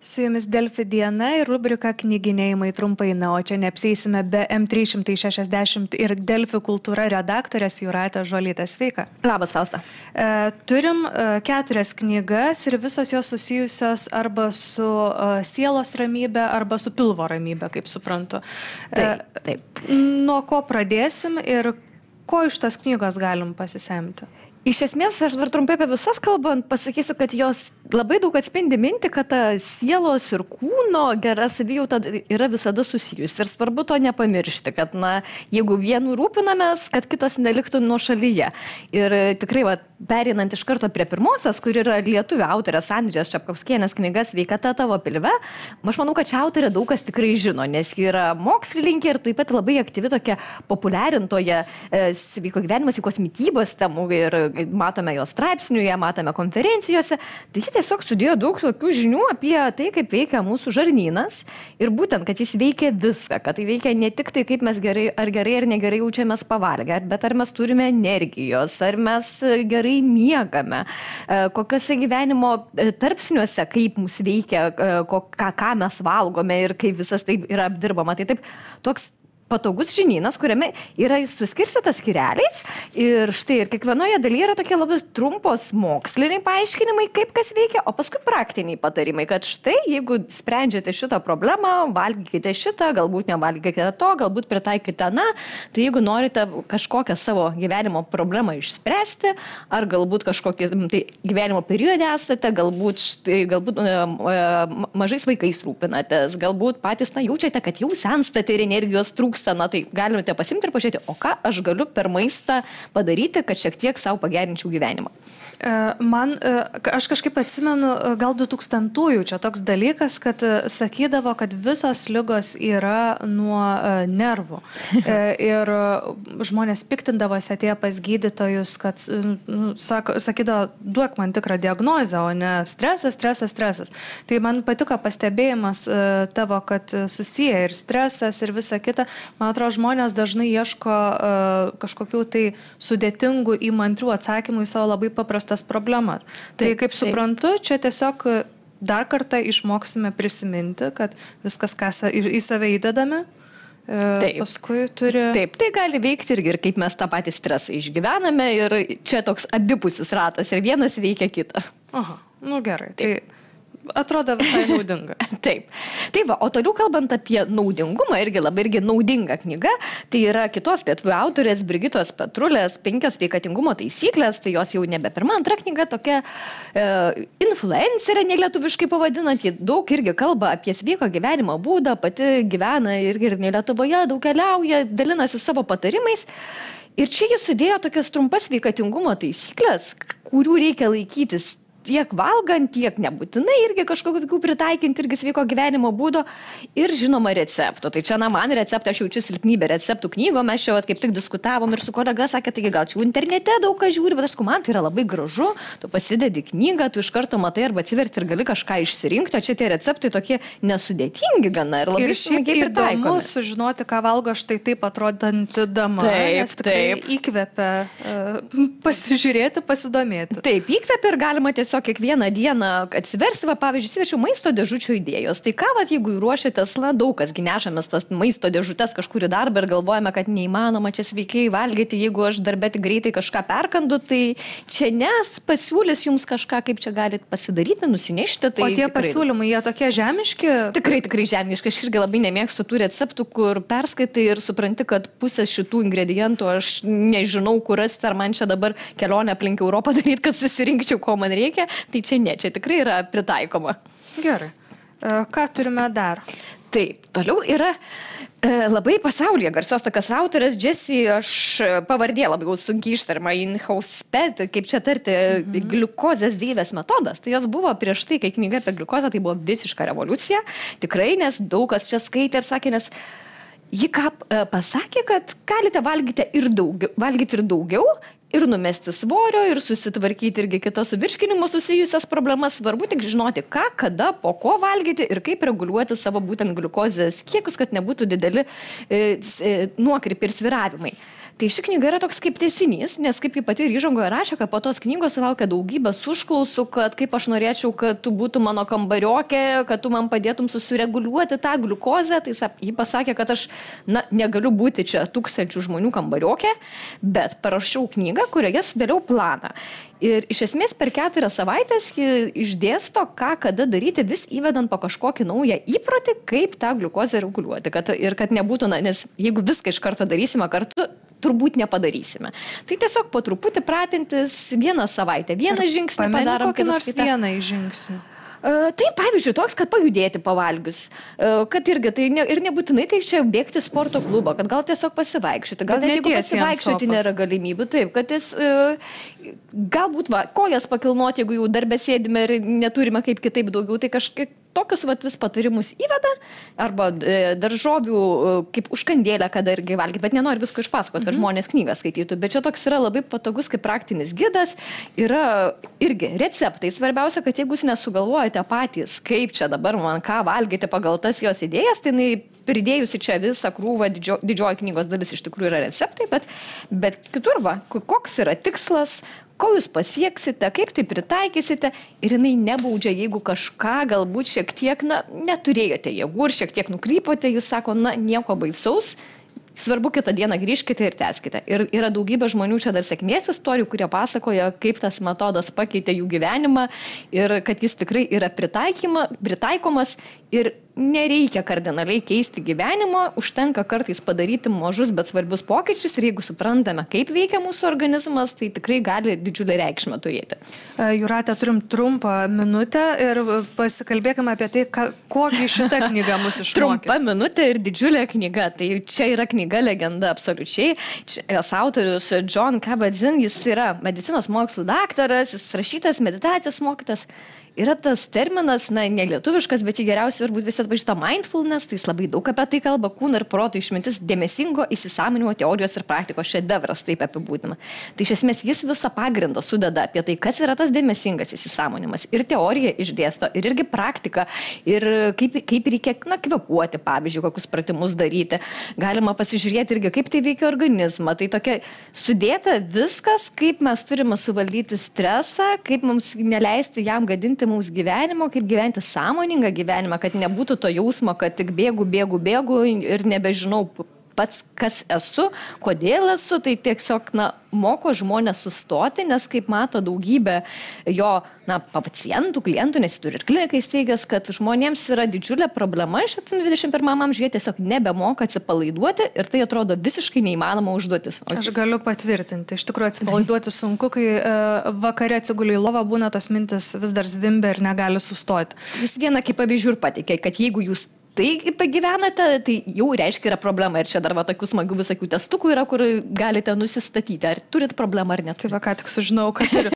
Su jumis Delfi diena ir rubrika Knyginėjimai trumpai, o čia neapsėsime be M360 ir Delfi kultūra redaktorės Jūratė Žuolytė. Sveika. Labas, Fausta. Turim 4 knygas ir visos jos susijusios arba su sielos ramybė, arba su pilvo ramybė, kaip suprantu. Taip. Nuo ko pradėsim ir ko iš tos knygos galim pasisemti? Iš esmės, aš dar trumpai apie visas kalbant, pasakysiu, kad jos labai daug atspindi mintį, kad ta sielos ir kūno gera savijauta yra visada susijusi. Ir svarbu to nepamiršti, kad, jeigu vienu rūpinamės, kad kitas neliktų nuo šalyje. Ir tikrai, perinant iš karto prie pirmosios, kur yra lietuvių autorės Andžės Čapkovskienės knyga Sveikata tavo pilve, aš manau, kad čia autorė daug kas tikrai žino, nes ji yra mokslininkė ir taip pat labai aktyvi tokia populiarintoje sveiko gyvenimo, sveikos mitybos temų ir matome jos straipsniuje, matome konferencijose. Tai ji tiesiog sudėjo daug tokių žinių apie tai, kaip veikia mūsų žarnynas ir būtent, kad jis veikia viską, kad tai veikia ne tik tai, kaip mes gerai ar negerai jaučiamės pavalgę, bet ar mes turime energijos, ar mes gerai miegame, kokiuose gyvenimo tarpsniuose, kaip mus veikia, ką mes valgome ir kaip visas tai yra apdirbama. Tai taip, toks patogus žinynas, kuriame yra suskirstytas skyreliais ir štai ir kiekvienoje dalyje yra tokie labai trumpos moksliniai paaiškinimai, kaip kas veikia, o paskui praktiniai patarimai, kad štai jeigu sprendžiate šitą problemą, valgykite šitą, galbūt nevalgykite to, galbūt pritaikite tai jeigu norite kažkokią savo gyvenimo problemą išspręsti, ar galbūt kažkokį gyvenimo periode esate, galbūt mažais vaikais rūpinatės, galbūt patys jaučiate, kad jau senstate ir energijos trūksta, tai galite pasimti ir pažiūrėti, o ką aš galiu per maistą padaryti, kad šiek tiek savo pagerinčiau gyvenimą. Aš kažkaip atsimenu, gal 2000-ųjų čia toks dalykas, kad sakydavo, kad visos ligos yra nuo nervų. Ir žmonės piktindavosi atėję pas gydytojus, kad sakydavo, duok man tikrą diagnozę, o ne stresas. Tai man patiko pastebėjimas tavo, kad susiję ir stresas ir visa kita. Man atrodo, žmonės dažnai ieško kažkokių tai sudėtingų įmantrių atsakymų į savo labai paprastas problemas. Tai kaip suprantu, čia tiesiog dar kartą išmoksime prisiminti, kad viskas, ką į save įdedame, paskui turi... Taip, tai gali veikti ir kaip mes tą patį stresą išgyvename ir čia toks abipusis ratas ir vienas veikia kitą. Aha, gerai. Tai atrodo visai naudinga. Taip. O toliau kalbant apie naudingumą, irgi naudinga knyga, tai yra kitos lietuvių autorės Brigitos Petrulės 5 sveikatingumo taisyklės, tai jos jau nebe pirma, antra knyga, tokia influencerė, nelietuviškai pavadinant, ji daug irgi kalba apie sveiko gyvenimo būdą, pati gyvena irgi ne Lietuvoje, daug keliauja, dalinasi savo patarimais. Ir čia ji sudėjo tokias trumpas sveikatingumo taisyklės, kurių reikia laikytis tiek valgant, tiek nebūtinai irgi kažkokių pritaikinti irgi sveiko gyvenimo būdo ir žinoma receptų. Tai čia man receptą, aš jaučiu silpnybę receptų knygo, mes čia kaip tik diskutavom ir su kolega sakė, taigi gal čia internete daug ką žiūri, bet aš man tai yra labai gražu, tu pasidedi knygą, tu iš karto matai arba atsiverti ir gali kažką išsirinkti, o čia tie receptai tokie nesudėtingi gana ir labai smagiai pritaikomi. Įdomu sužinoti, ką valgo štai taip atrodanti dama, nes tikrai įkvepia pasižiūrėti, pasidomėti. Taip, įkvepia ir galima tiesiog kiekvieną dieną atsiversi, pavyzdžiui, atsiverčiu maisto dėžučių idėjos. Tai ką, jeigu ruošiatės, daug kasgi nešamės tas maisto dėžutės kažkur į darbą ir galvojame, kad neįmanoma čia sveikai valgyti, jeigu aš darbę tik greitai kažką perkandu, tai čia pasiūlys jums kažką, kaip čia galit pasidaryti, nusinešti. Tai o tie pasiūlymai, jie tokie žemiški? Tikrai žemiški. Aš irgi labai nemėgstu tų receptų, kur perskaitai ir supranti, kad pusės šitų ingredientų aš nežinau, kur rasti, ar man čia dabar kelionę aplink Europą daryti, kad susirinkčiau, ko man reikia. Tai čia tikrai yra pritaikoma. Gerai. Ką turime dar? Taip, toliau yra labai pasaulyje garsios tokios autorės Jessie, aš pavardė labai sunkiai ištarma, Inhousepet, kaip čia tarti, gliukozės deivės metodas. Tai jos buvo prieš tai, kai knyga apie gliukozę, tai buvo visiška revoliucija. Tikrai, nes daug kas čia skaitė ir sakė, nes ji pasakė, kad galite valgyti ir daugiau, ir numesti svorio, ir susitvarkyti irgi kitas su virškinimu susijusias problemas. Svarbu tik žinoti, ką, kada, po ko valgyti ir kaip reguliuoti savo būtent gliukozės kiekius, kad nebūtų dideli nuokrypiai ir svyravimai. Tai ši knyga yra toks kaip tęsinys, nes kaip ji pati ir įžangoje rašė, kad po tos knygos sulaukia daugybės užklausų, kad kaip aš norėčiau, kad tu būtum mano kambariokė, kad tu man padėtum susireguliuoti tą gliukozę. Tai ji pasakė, kad aš negaliu būti čia 1000 žmonių kambariokė, bet parašiau knygą, kurioje sudėliau planą. Ir iš esmės per 4 savaitės išdėsto, ką kada daryti, vis įvedant po kažkokį naują įprotį, kaip tą gliukozę reguliuoti. Ir kad nebūtų, nes jeigu viską iš karto darysime kartu, turbūt nepadarysime. Tai tiesiog po truputį pratintis 1 savaitę, vieną žingsnį padarom, kokį nors vieną žingsnį. Tai pavyzdžiui toks, kad pajudėti pavalgius, kad irgi tai ir nebūtinai tai čia bėgti sporto klubą, kad gal tiesiog pasivaikščioti, gal net jeigu pasivaikščioti nėra galimybių, taip, kad jis galbūt kojas pakilnoti, jeigu jau darbę sėdime ir neturime kaip kitaip daugiau, tai kažkaip tokius vis patarimus įveda, arba daržovių kaip užkandėlę, kada irgi valgyti, bet nenori visko išpasakoti, kad žmonės knygą skaitytų, bet čia toks yra labai patogus kaip praktinis gidas, yra irgi receptai. Svarbiausia, kad jeigu jūs nesugalvojate patys, kaip čia dabar man ką valgyti pagal tas jos idėjas, tai pridėjusi čia visą krūvą, didžioji knygos dalis iš tikrųjų yra receptai, bet kitur koks yra tikslas, ko jūs pasieksite, kaip tai pritaikysite ir jinai nebaudžia, jeigu kažką galbūt šiek tiek, neturėjote jėgų ir šiek tiek nukrypote, jis sako, nieko baisaus, svarbu kitą dieną grįžkite ir tęskite. Ir yra daugybė žmonių čia dar sėkmės istorijų, kurie pasakoja, kaip tas metodas pakeitė jų gyvenimą ir kad jis tikrai yra pritaikomas ir nereikia kardinaliai keisti gyvenimo, užtenka kartais padaryti mažus, bet svarbius pokyčius ir jeigu suprantame, kaip veikia mūsų organizmas, tai tikrai gali didžiulį reikšmę turėti. Jūrate, turim trumpą minutę ir pasikalbėkime apie tai, kogi šita knyga mus išmokys. Trumpa minutė ir didžiulė knyga. Tai čia yra knyga legenda absoliučiai. Jos autorius Jon Kabat-Zinn, jis yra medicinos mokslų daktaras, jis rašytas, meditacijos mokytas. Yra tas terminas, nelietuviškas, bet jį geriausiai turbūt visi atpažįsta mindfulness, tai jis labai daug apie tai kalba, kūno ir proto išmintis, dėmesingo įsisąmoninimo teorijos ir praktikos šedevras, taip apibūdina. Tai iš esmės jis visą pagrindą sudeda apie tai, kas yra tas dėmesingas įsisąmoninimas. Ir teorija išdėsto, ir irgi praktika, ir kaip reikia kvėpuoti, pavyzdžiui, kokius pratimus daryti. Galima pasižiūrėti irgi, kaip tai veikia organizmą. Tai tokia sudėta viskas, kaip mes turime suvaldyti stresą, kaip mums neleisti jam gadinti mūsų gyvenimo, kaip gyventi sąmoningą gyvenimą, kad nebūtų to jausmo, kad tik bėgu ir nebežinau pats, kas esu, kodėl esu, tai tiesiog, moko žmonės sustoti, nes kaip mato daugybė jo, pacientų, klientų, nes jis turi ir kliniką įsteigęs, kad žmonėms yra didžiulė problema šitam 21 amžiuje, tiesiog nebemoka atsipalaiduoti ir tai atrodo visiškai neįmanoma užduotis. Aš galiu patvirtinti, iš tikrųjų atsipalaiduoti sunku, kai vakare atsiguli į lovą, būna tos mintis vis dar zvimbia ir negali sustoti. Jis vieną kaip pavyzdžių ir pateikė, kad jeigu jūs tai pagyvenate, tai jau reiškia yra problema. Ir čia dar tokių smagių visokių testukų yra, kur galite nusistatyti, ar turit problemą ar ne. Tai ką tik sužinau, kad turiu.